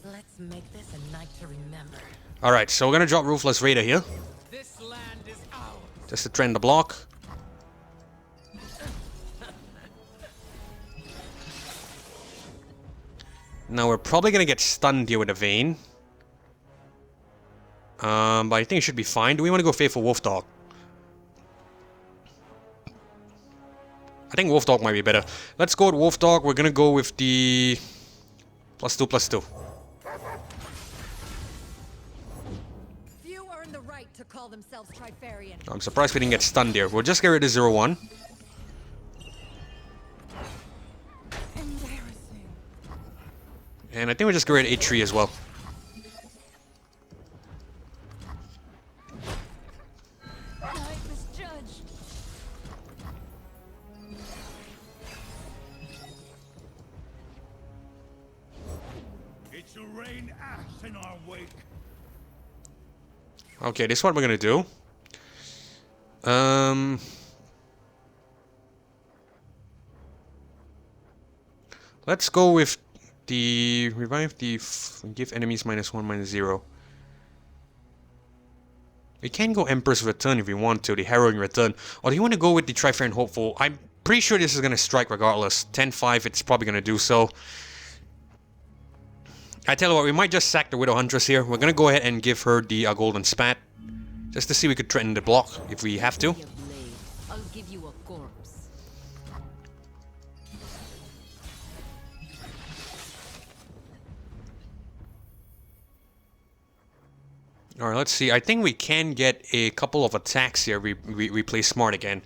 Let's make this a night to remember. Alright, so we're going to drop Ruthless Raider here. This land is ours. Just to trend the block. Now we're probably going to get stunned here with a Vayne. But I think it should be fine. Do we want to go Faithful Wolf Dog? I think Wolf Dog might be better. Let's go with Wolf Dog. We're going to go with the +2/+2. Few earn the right to call themselves Trifarian. I'm surprised we didn't get stunned here. We'll just get rid of 0/1. And I think we'll just get rid of 8/3 as well. I was judged. It shall rain ash in our wake. Okay, this is what we're gonna do. Let's go with the revive the give enemies -1/-0. We can go Emperor's Return if we want to, the Harrowing Return. Or do you want to go with the Trifarian Hopeful? I'm pretty sure this is going to strike regardless. 10-5, it's probably going to do so. I tell you what, we might just sack the Widow Huntress here. We're going to go ahead and give her the Golden Spat. Just to see if we could threaten the block if we have to. I'll give you a corpse. corpse. Alright, let's see. I think we can get a couple of attacks here. We play smart again.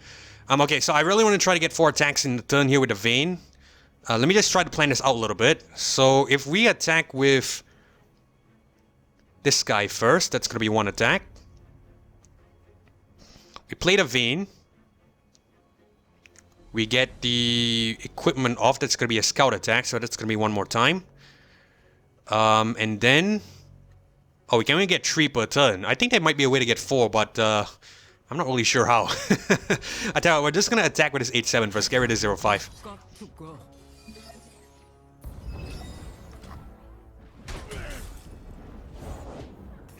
Okay, so I really want to try to get 4 attacks in the turn here with the Vayne. Let me just try to plan this out a little bit. So if we attack with this guy first, that's going to be 1 attack. We play the Vayne. We get the equipment off. That's going to be a scout attack, so that's going to be 1 more time. And then... Oh, we can only get 3 per turn. I think there might be a way to get 4, but I'm not really sure how. I tell you what, we're just going to attack with this 8-7 first. Get rid of 0-5. Got to go.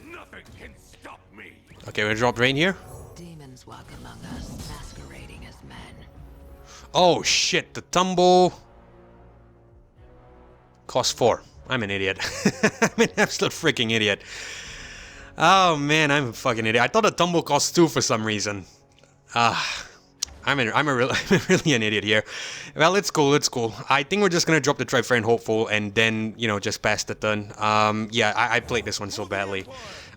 Nothing can stop me. Okay, we're going to drop Rain here. Demons walk among us, masquerading as men. Oh, shit. The tumble costs 4. I'm an idiot. I'm an absolute freaking idiot. Oh, man, I'm a fucking idiot. I thought the tumble cost 2 for some reason. I'm really an idiot here. Well, it's cool, it's cool. I think we're just gonna drop the Trifarian Hopeful and then, you know, just pass the turn. Yeah, I played this one so badly.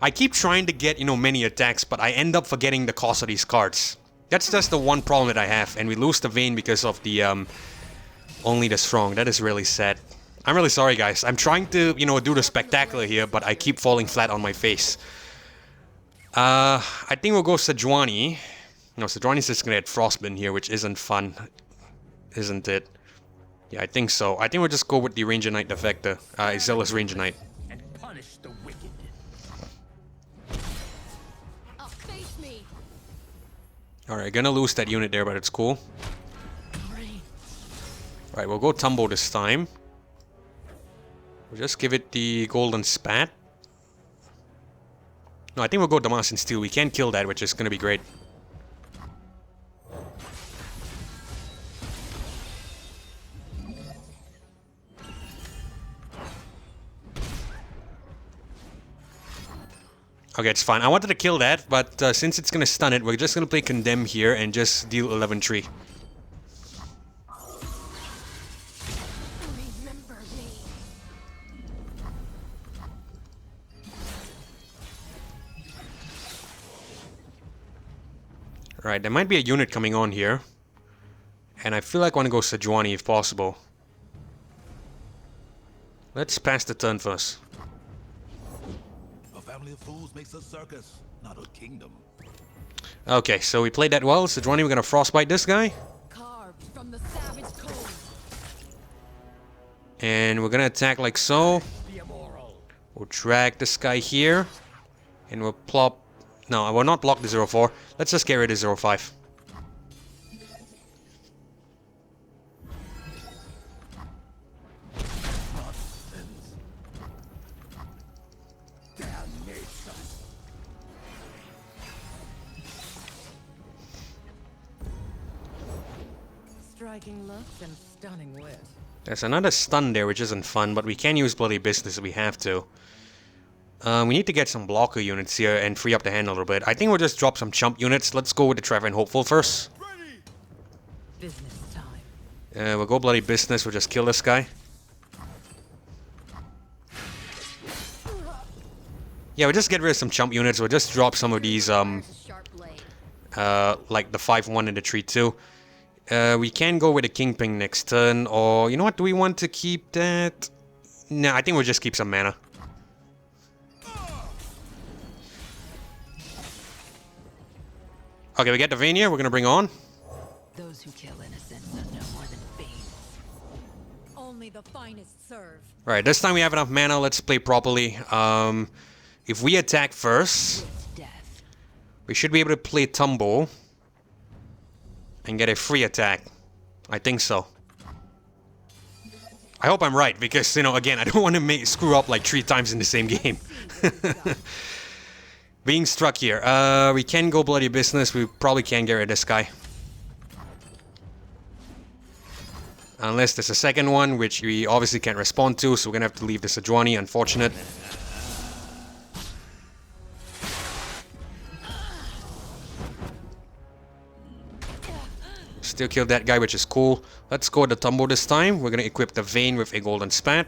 I keep trying to get, you know, many attacks, but I end up forgetting the cost of these cards. That's just the one problem that I have, and we lose the Vayne because of the, only the strong. That is really sad. I'm really sorry, guys. I'm trying to, you know, do the spectacular here, but I keep falling flat on my face. I think we'll go Sejuani. No, Sejuani's just gonna get Frostbin here, which isn't fun. Isn't it? Yeah, I think so. I think we'll just go with the Ranger Knight Defector. Zealous Ranger Knight. And punish the wicked. Face me. Alright, gonna lose that unit there, but it's cool. Alright, we'll go Tumble this time. We'll just give it the Golden Spat. No, I think we'll go Damascene Steel. We can kill that, which is gonna be great. Okay, it's fine. I wanted to kill that, but since it's gonna stun it, we're just gonna play Condemn here and just deal 11-3. Remember me. Alright, there might be a unit coming on here. And I feel like I want to go Sejuani if possible. Let's pass the turn first. A family of fools makes a circus, not a kingdom. Okay, so we played that well. Sejuani, we're gonna Frostbite this guy. Carved from the savage cold. And we're gonna attack like so. We'll drag this guy here. And we'll plop... No, I will not block the 0-4. Let's just get rid of 0-5. Striking looks and stunning wit. There's another stun there, which isn't fun, but we can use Bloody Business if we have to. We need to get some blocker units here and free up the hand a little bit. I think we'll just drop some chump units. Let's go with the Trifarian Hopeful first. Business time. We'll go Bloody Business. We'll just kill this guy. Yeah, we'll just get rid of some chump units. We'll just drop some of these, Sharp blade. like the 5-1 and the 3-2. We can go with a Kingpin next turn, or you know what? Do we want to keep that? Nah, I think we'll just keep some mana. Okay, we get the Vayne here. We're gonna bring on. Those who kill innocents are no more than fiends. Only the finest serve. Right, this time we have enough mana. Let's play properly. If we attack first, Death. we should be able to play Tumble and get a free attack. I think so. I hope I'm right, because, you know, again, I don't want to screw up like 3 times in the same game. Being struck here. We can go Bloody Business. We probably can get rid of this guy. Unless there's a second one, which we obviously can't respond to, so we're gonna have to leave the Sejuani. Unfortunate. Still killed that guy, which is cool. Let's go with the Tumbo this time. We're gonna equip the Vayne with a golden spat.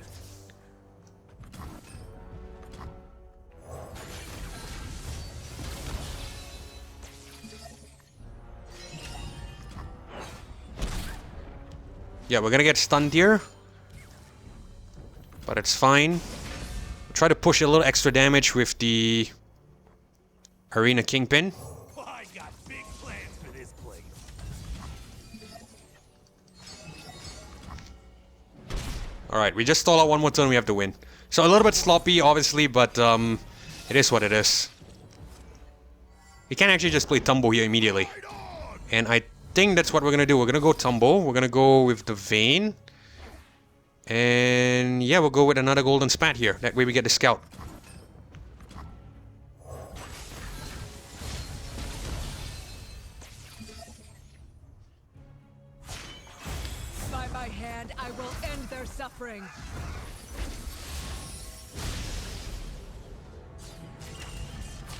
Yeah, we're gonna get stunned here. But it's fine. We'll try to push a little extra damage with the Arena Kingpin. I got big plans for this place. Alright, we just stall out one more turn, we have to win. So a little bit sloppy, obviously, but it is what it is. We can actually just play Tumbo here immediately. And I think that's what we're gonna do. We're gonna go Tumbo. We're gonna go with the Vayne. And yeah, we'll go with another golden spat here. That way we get the scout. By my hand, I will end their suffering.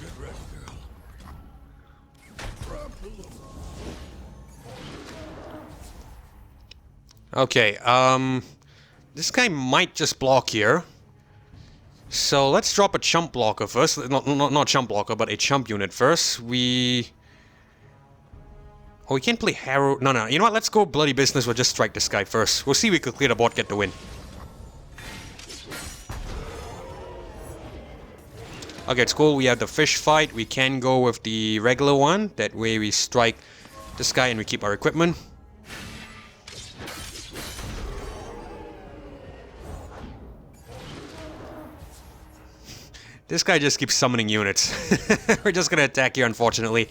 Get ready, girl. Okay, this guy might just block here. So let's drop a chump blocker first. Not chump blocker, but a chump unit first. Oh, we can't play Harrow. No. You know what? Let's go bloody business. We'll just strike this guy first. We'll see if we can clear the board, get the win. Okay, it's cool. We have the fish fight. We can go with the regular one. That way we strike this guy and we keep our equipment. This guy just keeps summoning units. We're just gonna attack here, unfortunately.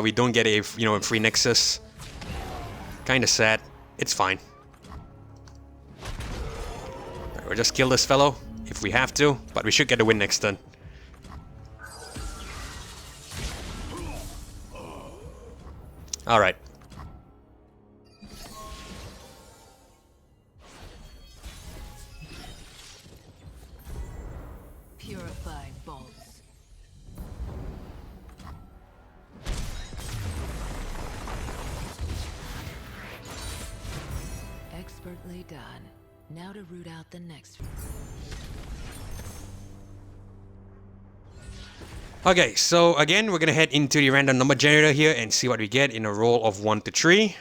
We don't get a free Nexus. Kinda sad. It's fine. Right, we'll just kill this fellow if we have to, but we should get a win next turn. Alright. Purified bolts. Expertly done. Now to root out the next. Okay, so again, we're gonna head into the random number generator here and see what we get in a roll of 1 to 3.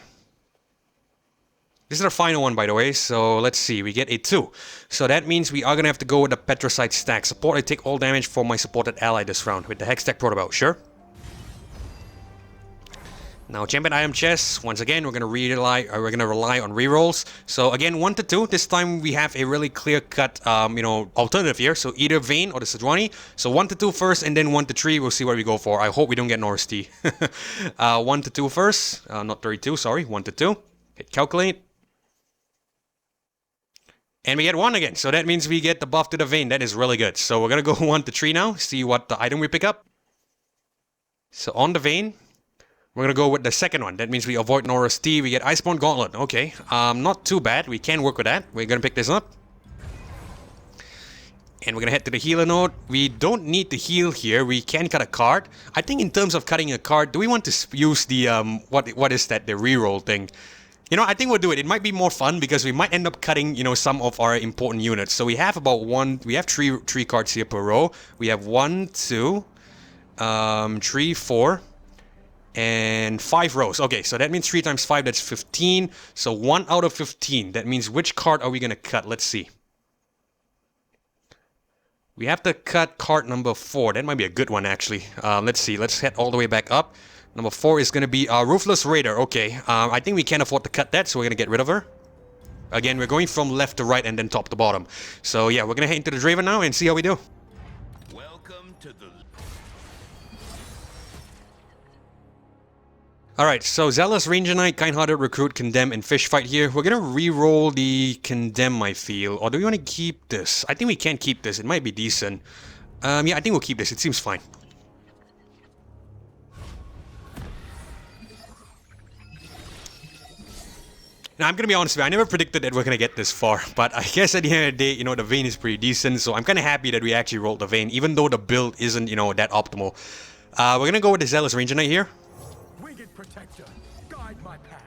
This is our final one, by the way, so let's see. We get a 2. So that means we are gonna have to go with the Petricide stack. Support, I take all damage for my supported ally this round with the Hextech Protobelt, sure. Now, champion item chest, once again, we're gonna rely on rerolls. So again, 1 to 2. This time we have a really clear-cut, alternative here. So either Vayne or the Sejuani. So 1 to 2 first, and then 1 to 3. We'll see what we go for. I hope we don't get Norris T. 1 to 2 first. Not 32, sorry. 1 to 2. Hit calculate. And we get 1 again. So that means we get the buff to the Vayne. That is really good. So we're gonna go 1 to 3 now. See what the item we pick up. So on the Vayne, we're gonna go with the second one. That means we avoid Norris T. We get Iceborne Gauntlet. Okay, not too bad. We can work with that. We're gonna pick this up. And we're gonna head to the healer node. We don't need to heal here. We can cut a card. I think in terms of cutting a card, do we want to use the, what is that? The reroll thing. You know, I think we'll do it. It might be more fun because we might end up cutting, some of our important units. So we have three cards here per row. We have 1, 2, 3, 4. And 5 rows. Okay, so that means 3 times 5, that's 15. So 1 out of 15. That means which card are we going to cut? Let's see. We have to cut card number 4. That might be a good one, actually. Let's see. Let's head all the way back up. Number 4 is going to be Ruthless Raider. Okay, I think we can't afford to cut that, so we're going to get rid of her. Again, we're going from left to right and then top to bottom. So yeah, we're going to head into the Draven now and see how we do. Welcome to the... Alright, so Zealous, Ranger Knight, Kind-Hearted, Recruit, Condemn, and Fish Fight here. We're gonna re-roll the Condemn, I feel. Or do we want to keep this? I think we can keep this. It might be decent. Yeah, I think we'll keep this. It seems fine. Now, I'm gonna be honest with you, I never predicted that we're gonna get this far. But I guess at the end of the day, the Vayne is pretty decent. So I'm kind of happy that we actually rolled the Vayne, even though the build isn't, that optimal. We're gonna go with the Zealous Ranger Knight here. Winged Protector, guide my path.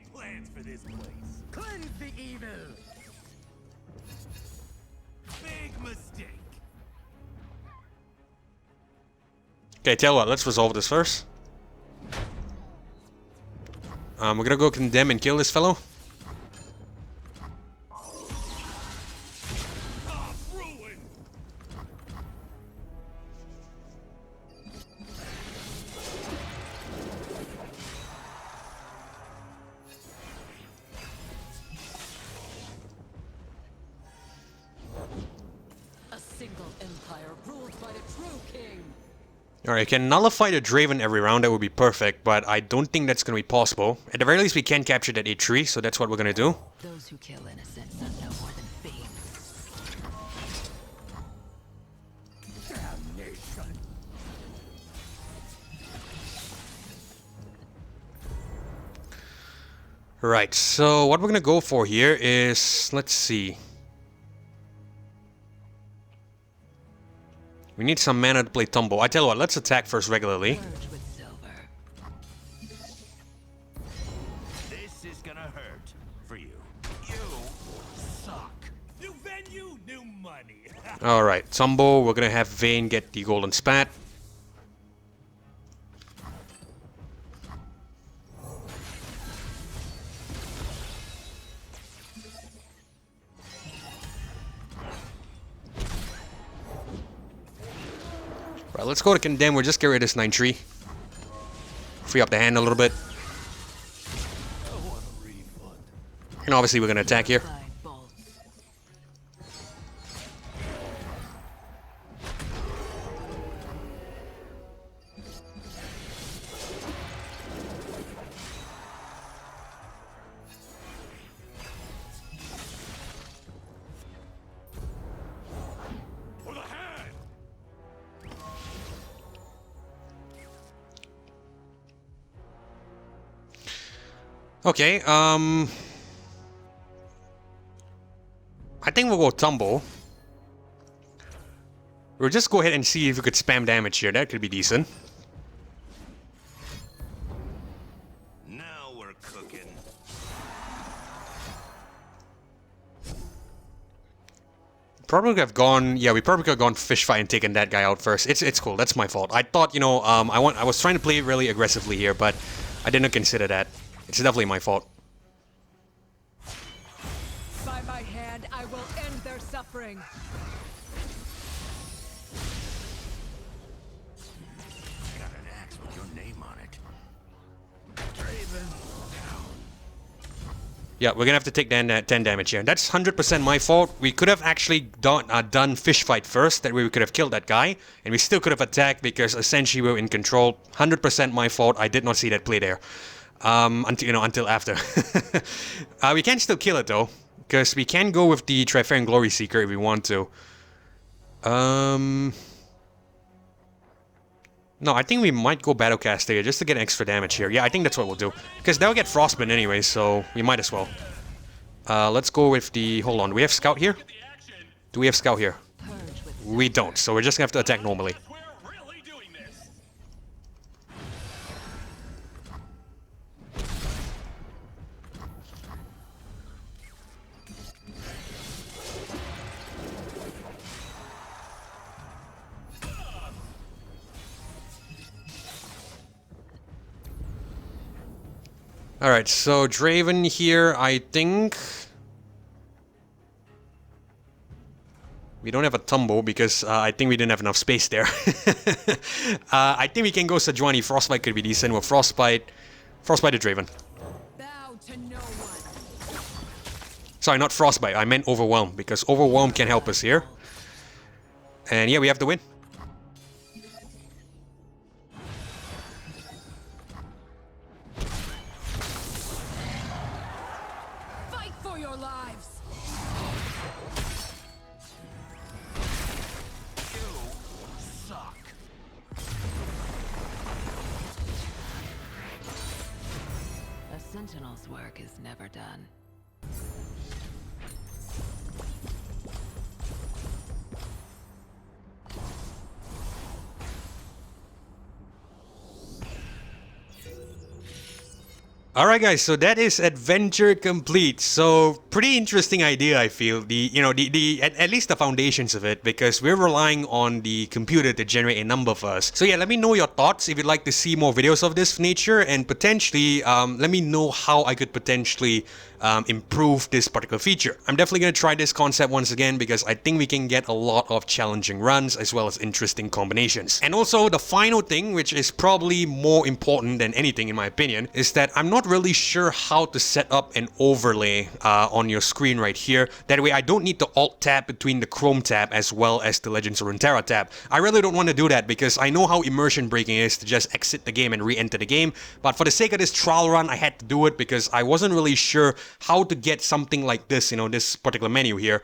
big plans for this place. Cleanse the evil! Big mistake. Okay, tell you what, let's resolve this first. We're gonna go condemn and kill this fellow. Ah, ruin. A single empire ruled by the true king. Alright, can nullify the Draven every round, that would be perfect, but I don't think that's gonna be possible. At the very least, we can capture that H3, so that's what we're gonna do. Those who kill innocents are no more than fiends. Damnation! Right, so what we're gonna go for here is, let's see. We need some mana to play Tumble. I tell you what, let's attack first regularly. Purge with silver. This is gonna hurt for you. You suck. New venue, new money. Alright, Tumble, we're gonna have Vayne get the golden spat. Right, let's go to condemn. We'll just get rid of this 9-tree. Free up the hand a little bit. And obviously we're gonna attack here. Side bolts. For the hand. Okay, I think we'll go Tumble. We'll just go ahead and see if we could spam damage here. That could be decent. Now we're cooking. Probably could have gone. Yeah, we probably could have gone fish fight and taken that guy out first. It's cool. That's my fault. I thought, you know, I was trying to play really aggressively here, but I didn't consider that. It's definitely my fault. By my hand, I will end their suffering. Got an axe with your name on it. Draven down. Yeah, we're gonna have to take 10 damage here. That's 100% my fault. We could have actually done fish fight first. That way we could have killed that guy, and we still could have attacked because essentially we were in control. 100% my fault. I did not see that play there. Until after. We can still kill it though, because we can go with the Trifarian Gloryseeker if we want to. No, I think we might go Battlecast here just to get extra damage here. Yeah, I think that's what we'll do, because they'll get Frostbite anyway, so we might as well. Let's go with the. Hold on, do we have Scout here? Do we have Scout here? Purge with We don't, so we're just gonna have to attack normally. We're really doing this. Alright, so Draven here, I think... We don't have a Tumble because I think we didn't have enough space there. I think we can go Sejuani. Frostbite could be decent with Frostbite to Draven. Bow to no one. Sorry, not Frostbite. I meant Overwhelm, because Overwhelm can help us here. And yeah, we have to win. Fight for your lives. Suck. a sentinel's work is never done. Alright guys, so that is adventure complete. So pretty interesting idea, I feel. At least the foundations of it, because we're relying on the computer to generate a number for us. So yeah, let me know your thoughts if you'd like to see more videos of this nature, and potentially let me know how I could potentially improve this particular feature. I'm definitely going to try this concept once again because I think we can get a lot of challenging runs as well as interesting combinations. And also the final thing, which is probably more important than anything in my opinion, is that I'm not really sure how to set up an overlay on your screen right here. That way I don't need to alt tab between the Chrome tab as well as the Legends of Runeterra tab. I really don't want to do that because I know how immersion breaking is to just exit the game and re-enter the game, but for the sake of this trial run I had to do it because I wasn't really sure how to get something like this, this particular menu here,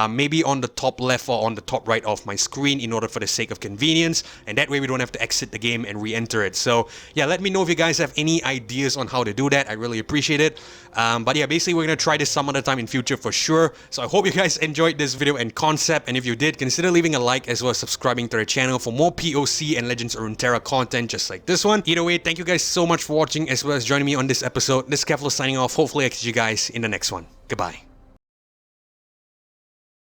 maybe on the top left or on the top right of my screen in order for the sake of convenience, and that way we don't have to exit the game and re-enter it. So yeah, let me know if you guys have any ideas on how to do that. I really appreciate it. But yeah, basically we're gonna try this some other time in future for sure. So I hope you guys enjoyed this video and concept, and if you did, consider leaving a like as well as subscribing to the channel for more POC and Legends of Runeterra content just like this one. Either way, thank you guys so much for watching as well as joining me on this episode. This is Kefla signing off. Hopefully I catch you guys in the next one. Goodbye.